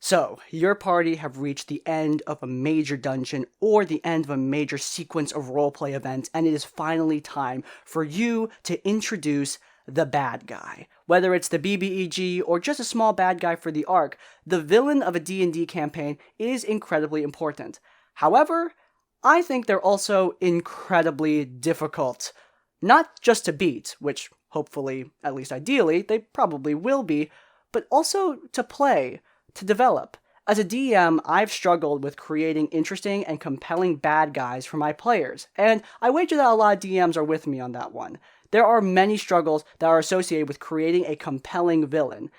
So, your party have reached the end of a major dungeon or the end of a major sequence of roleplay events, and it is finally time for you to introduce the bad guy. Whether it's the BBEG or just a small bad guy for the arc, the villain of a D&D campaign is incredibly important. However, I think they're also incredibly difficult. Not just to beat, which hopefully, at least ideally, they probably will be, but also to play, to develop. As a DM, I've struggled with creating interesting and compelling bad guys for my players, and I wager that a lot of DMs are with me on that one. There are many struggles that are associated with creating a compelling villain,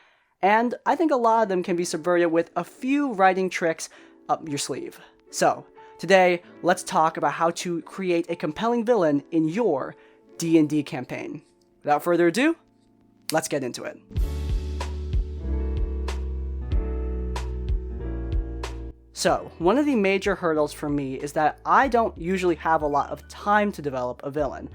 and I think a lot of them can be subverted with a few writing tricks up your sleeve. So, today, let's talk about how to create a compelling villain in your D&D campaign. Without further ado, let's get into it. So, one of the major hurdles for me is that I don't usually have a lot of time to develop a villain.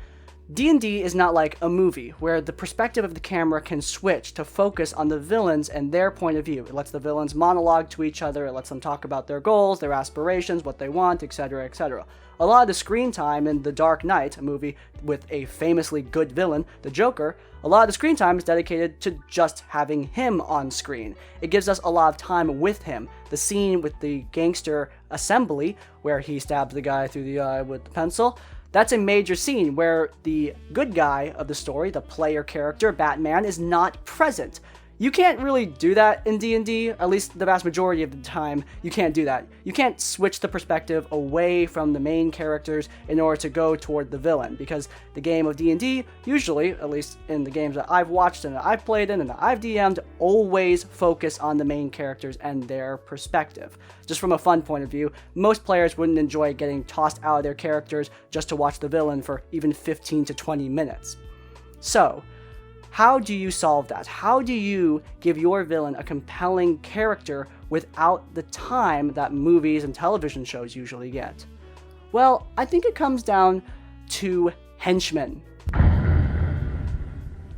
D&D is not like a movie, where the perspective of the camera can switch to focus on the villains and their point of view. It lets the villains monologue to each other, it lets them talk about their goals, their aspirations, what they want, etc., etc. A lot of the screen time in The Dark Knight, a movie with a famously good villain, the Joker, a lot of the screen time is dedicated to just having him on screen. It gives us a lot of time with him. The scene with the gangster assembly, where he stabs the guy through the eye with the pencil, that's a major scene where the good guy of the story, the player character, Batman, is not present. You can't really do that in D&D, at least the vast majority of the time, you can't do that. You can't switch the perspective away from the main characters in order to go toward the villain, because the game of D&D, usually, at least in the games that I've watched and that I've played in and that I've DM'd, always focus on the main characters and their perspective. Just from a fun point of view, most players wouldn't enjoy getting tossed out of their characters just to watch the villain for even 15 to 20 minutes. So, how do you solve that? How do you give your villain a compelling character without the time that movies and television shows usually get? Well, I think it comes down to henchmen.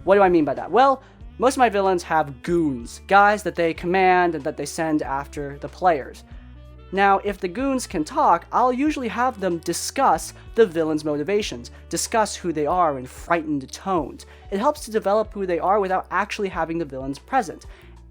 What do I mean by that? Well, most of my villains have goons, guys that they command and that they send after the players. Now, if the goons can talk, I'll usually have them discuss the villain's motivations, discuss who they are in frightened tones. It helps to develop who they are without actually having the villains present.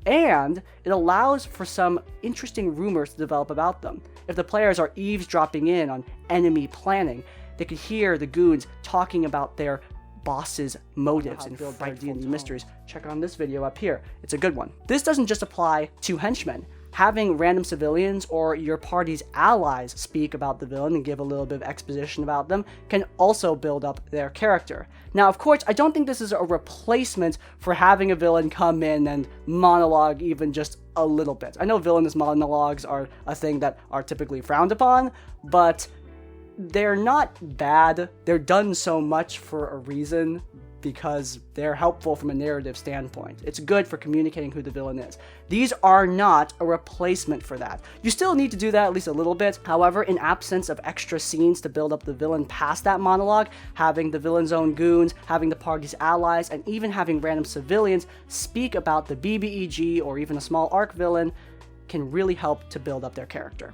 And it allows for some interesting rumors to develop about them. If the players are eavesdropping in on enemy planning, they could hear the goons talking about their boss's motives and frightful D&D mysteries. Check on this video up here. It's a good one. This doesn't just apply to henchmen. Having random civilians or your party's allies speak about the villain and give a little bit of exposition about them can also build up their character. Now, of course, I don't think this is a replacement for having a villain come in and monologue even just a little bit. I know villainous monologues are a thing that are typically frowned upon, but they're not bad. They're done so much for a reason, because they're helpful from a narrative standpoint. It's good for communicating who the villain is. These are not a replacement for that. You still need to do that at least a little bit. However, in absence of extra scenes to build up the villain past that monologue, having the villain's own goons, having the party's allies, and even having random civilians speak about the BBEG or even a small arc villain can really help to build up their character.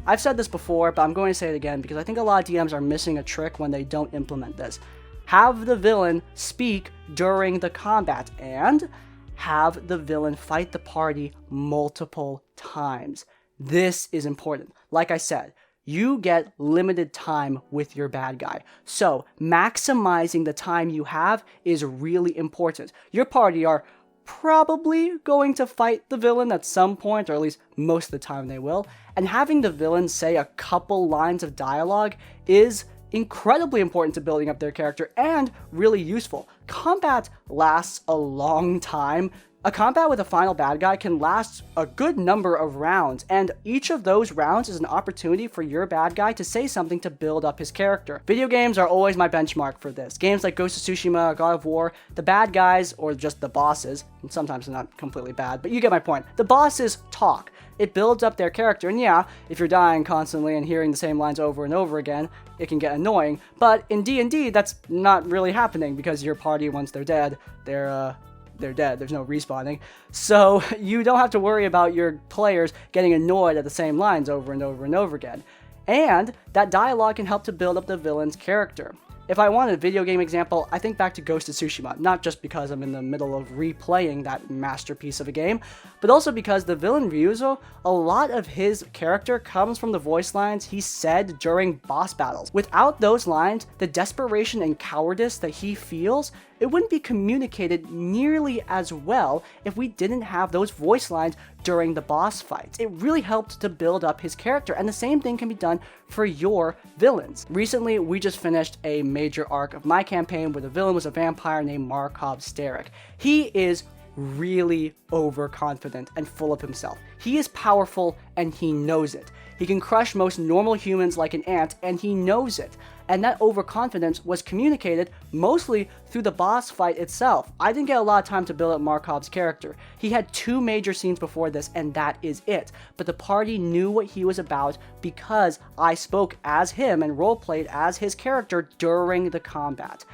I've said this before, but I'm going to say it again because I think a lot of DMs are missing a trick when they don't implement this. Have the villain speak during the combat, and have the villain fight the party multiple times. This is important. Like I said, you get limited time with your bad guy, so maximizing the time you have is really important. Your party are probably going to fight the villain at some point, or at least most of the time they will, and having the villain say a couple lines of dialogue is incredibly important to building up their character and really useful. Combat lasts a long time. A combat with a final bad guy can last a good number of rounds, and each of those rounds is an opportunity for your bad guy to say something to build up his character. Video games are always my benchmark for this. Games like Ghost of Tsushima, God of War, the bad guys, or just the bosses, and sometimes they're not completely bad, but you get my point. The bosses talk. It builds up their character, and yeah, if you're dying constantly and hearing the same lines over and over again, it can get annoying, but in D&D, that's not really happening because your party, once they're dead, they're they're dead. There's no respawning. So you don't have to worry about your players getting annoyed at the same lines over and over and over again. And that dialogue can help to build up the villain's character. If I want a video game example, I think back to Ghost of Tsushima, not just because I'm in the middle of replaying that masterpiece of a game, but also because the villain Ryuzo, a lot of his character comes from the voice lines he said during boss battles. Without those lines, the desperation and cowardice that he feels, it wouldn't be communicated nearly as well if we didn't have those voice lines during the boss fights. It really helped to build up his character, and the same thing can be done for your villains. Recently, we just finished a major arc of my campaign where the villain was a vampire named Markov Starek. He is really overconfident and full of himself. He is powerful and he knows it. He can crush most normal humans like an ant and he knows it. And that overconfidence was communicated mostly through the boss fight itself. I didn't get a lot of time to build up Markov's character. He had 2 major scenes before this and that is it. But the party knew what he was about because I spoke as him and roleplayed as his character during the combat.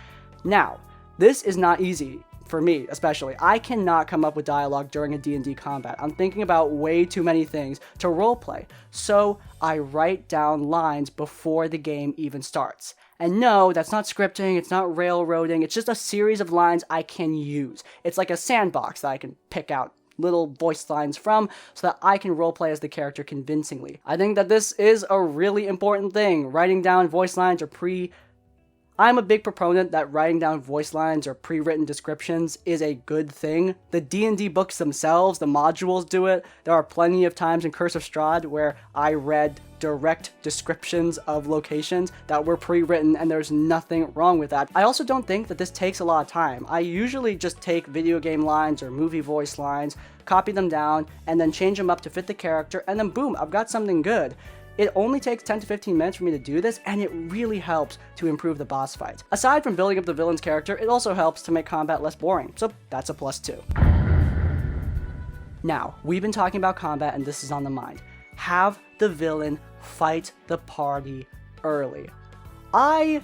Now, this is not easy. For me, especially. I cannot come up with dialogue during a D&D combat. I'm thinking about way too many things to roleplay. So I write down lines before the game even starts. And no, that's not scripting, it's not railroading, it's just a series of lines I can use. It's like a sandbox that I can pick out little voice lines from so that I can roleplay as the character convincingly. I think that this is a really important thing. Writing down voice lines or I'm a big proponent that writing down voice lines or pre-written descriptions is a good thing. The D&D books themselves, the modules do it. There are plenty of times in Curse of Strahd where I read direct descriptions of locations that were pre-written and there's nothing wrong with that. I also don't think that this takes a lot of time. I usually just take video game lines or movie voice lines, copy them down, and then change them up to fit the character, and then boom, I've got something good. It only takes 10 to 15 minutes for me to do this, and it really helps to improve the boss fight. Aside from building up the villain's character, it also helps to make combat less boring, so that's a plus too. Now, we've been talking about combat, and this is on the mind. Have the villain fight the party early. I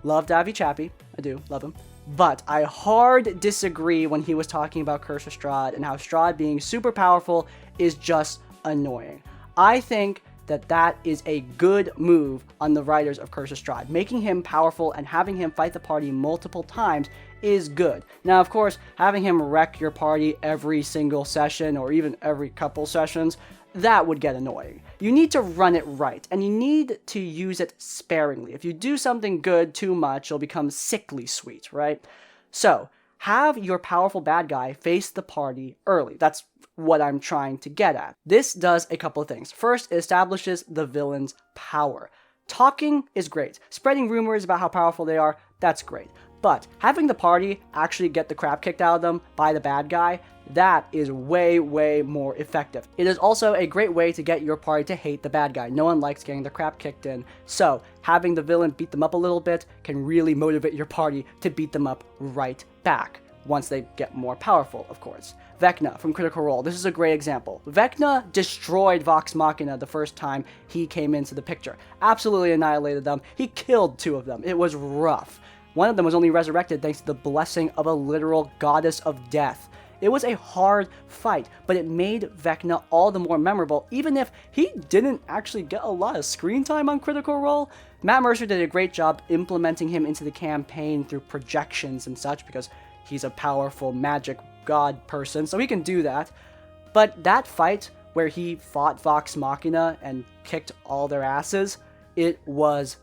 love Davy Chappie, I do, love him, but I hard disagree when he was talking about Curse of Strahd and how Strahd being super powerful is just annoying. I think that is a good move on the writers of Curse of Strahd. Making him powerful and having him fight the party multiple times is good. Now, of course, having him wreck your party every single session or even every couple sessions, that would get annoying. You need to run it right, and you need to use it sparingly. If you do something good too much, it'll become sickly sweet, right? So, have your powerful bad guy face the party early. That's what I'm trying to get at. This does a couple of things. First, it establishes the villain's power. Talking is great. Spreading rumors about how powerful they are, that's great. But having the party actually get the crap kicked out of them by the bad guy, that is way, way more effective. It is also a great way to get your party to hate the bad guy. No one likes getting their crap kicked in. So, having the villain beat them up a little bit can really motivate your party to beat them up right back. Once they get more powerful, of course. Vecna from Critical Role, this is a great example. Vecna destroyed Vox Machina the first time he came into the picture. Absolutely annihilated them. He killed 2 of them. It was rough. One of them was only resurrected thanks to the blessing of a literal goddess of death. It was a hard fight, but it made Vecna all the more memorable, even if he didn't actually get a lot of screen time on Critical Role. Matt Mercer did a great job implementing him into the campaign through projections and such, because he's a powerful magic god person, so he can do that. But that fight where he fought Vox Machina and kicked all their asses, it was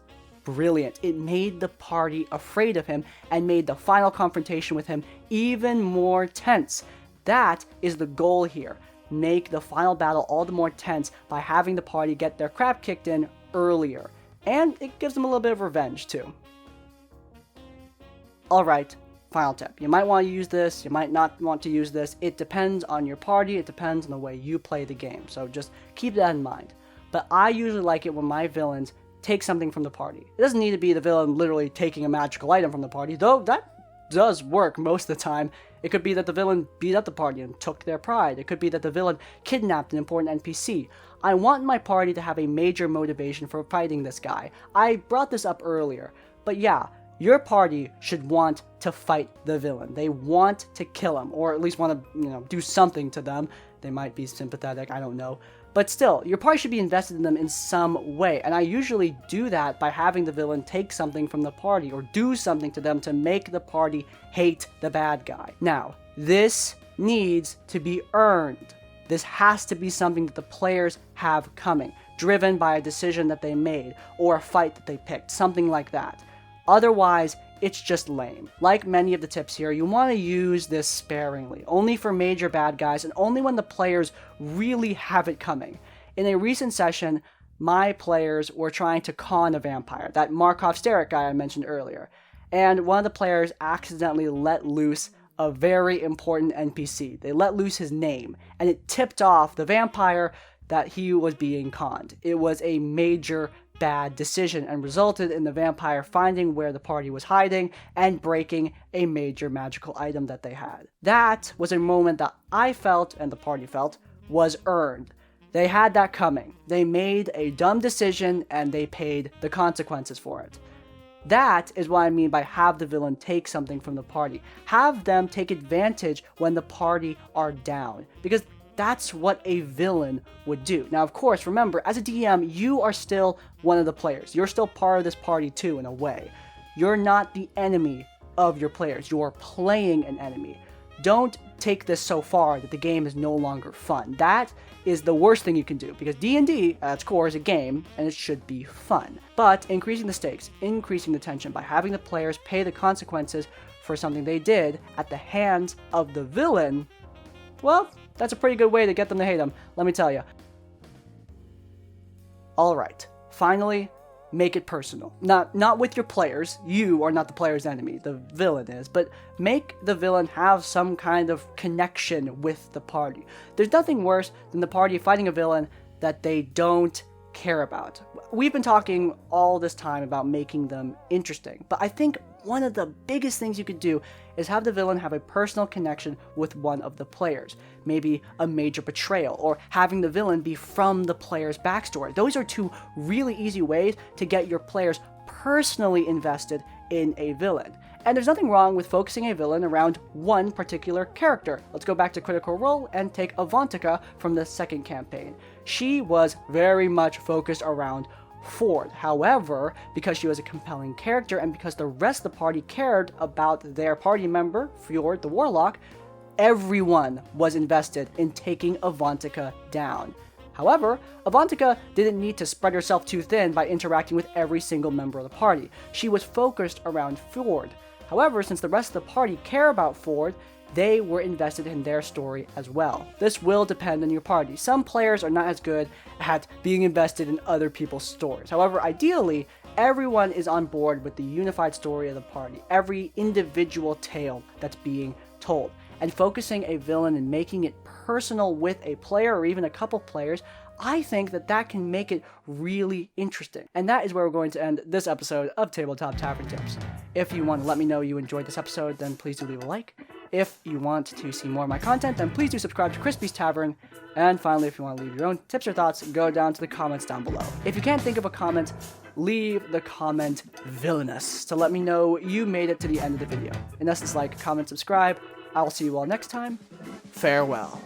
brilliant. It made the party afraid of him and made the final confrontation with him even more tense. That is the goal here. Make the final battle all the more tense by having the party get their crap kicked in earlier. And it gives them a little bit of revenge too. Alright, final tip. You might want to use this, you might not want to use this. It depends on your party, it depends on the way you play the game. So just keep that in mind. But I usually like it when my villains take something from the party. It doesn't need to be the villain literally taking a magical item from the party, though that does work most of the time. It could be that the villain beat up the party and took their pride. It could be that the villain kidnapped an important NPC. I want my party to have a major motivation for fighting this guy. I brought this up earlier, but yeah, your party should want to fight the villain. They want to kill him, or at least want to, do something to them. They might be sympathetic, I don't know. But still, your party should be invested in them in some way, and I usually do that by having the villain take something from the party, or do something to them to make the party hate the bad guy. Now, this needs to be earned. This has to be something that the players have coming, driven by a decision that they made, or a fight that they picked, something like that. Otherwise, it's just lame. Like many of the tips here, you want to use this sparingly, only for major bad guys, and only when the players really have it coming. In a recent session, my players were trying to con a vampire, that Markov Steric guy I mentioned earlier, and one of the players accidentally let loose a very important NPC. They let loose his name, and it tipped off the vampire that he was being conned. It was a major bad decision and resulted in the vampire finding where the party was hiding and breaking a major magical item that they had. That was a moment that I felt, and the party felt, was earned. They had that coming. They made a dumb decision and they paid the consequences for it. That is what I mean by have the villain take something from the party. Have them take advantage when the party are down, because that's what a villain would do. Now, of course, remember, as a DM, you are still one of the players. You're still part of this party too, in a way. You're not the enemy of your players. You're playing an enemy. Don't take this so far that the game is no longer fun. That is the worst thing you can do, because D&D, at its core, is a game, and it should be fun. But increasing the stakes, increasing the tension by having the players pay the consequences for something they did at the hands of the villain, well, that's a pretty good way to get them to hate him, let me tell you. Alright, finally, make it personal. Not with your players. You are not the player's enemy, the villain is, but make the villain have some kind of connection with the party. There's nothing worse than the party fighting a villain that they don't care about. We've been talking all this time about making them interesting, but I think one of the biggest things you could do is have the villain have a personal connection with one of the players. Maybe a major betrayal, or having the villain be from the player's backstory. Those are two really easy ways to get your players personally invested in a villain. And there's nothing wrong with focusing a villain around one particular character. Let's go back to Critical Role and take Avantika from the second campaign. She was very much focused around Ford. However, because she was a compelling character and because the rest of the party cared about their party member, Fjord the Warlock, everyone was invested in taking Avantika down. However, Avantika didn't need to spread herself too thin by interacting with every single member of the party. She was focused around Ford. However, since the rest of the party care about Ford, they were invested in their story as well. This will depend on your party. Some players are not as good at being invested in other people's stories. However, ideally, everyone is on board with the unified story of the party, every individual tale that's being told. And focusing a villain and making it personal with a player or even a couple players, I think that can make it really interesting. And that is where we're going to end this episode of Tabletop Tavern Tips. If you want to let me know you enjoyed this episode, then please do leave a like. If you want to see more of my content, then please do subscribe to Crispy's Tavern. And finally, if you want to leave your own tips or thoughts, go down to the comments down below. If you can't think of a comment, leave the comment villainous to let me know you made it to the end of the video. In essence, like, comment, subscribe. I'll see you all next time. Farewell.